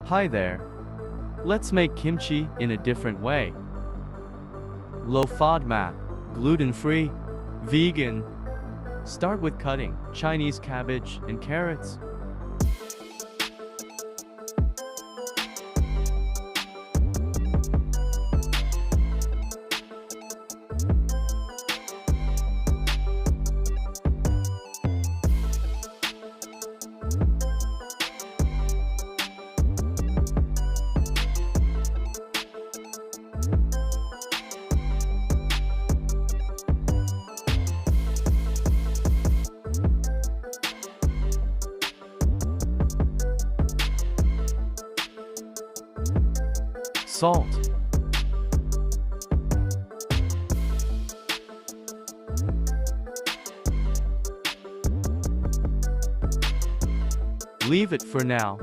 Hi there. Let's make kimchi in a different way. Low-FODMAP, gluten-free, vegan. Start with cutting Chinese cabbage and carrots. Salt. Leave it for now.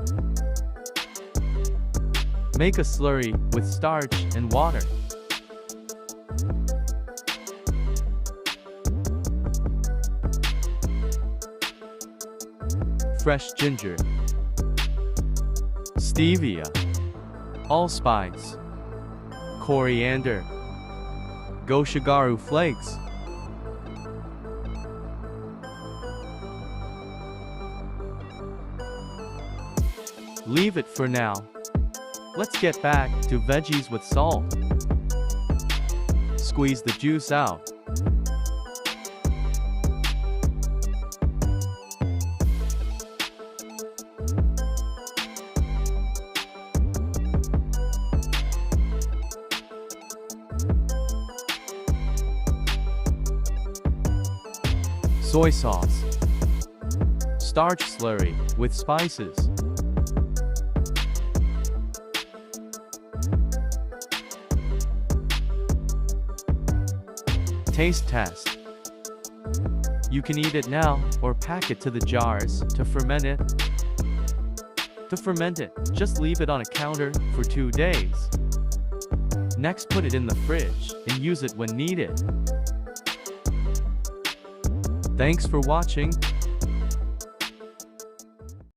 Make a slurry with starch and water. Fresh ginger, stevia, allspice, coriander, gochugaru flakes. Leave it for now. Let's get back to veggies with salt. Squeeze the juice out. Soy sauce. Starch slurry with spices. Taste test. You can eat it now or pack it to the jars to ferment it. To ferment it, just leave it on a counter for 2 days. Next, put it in the fridge and use it when needed. Thanks for watching.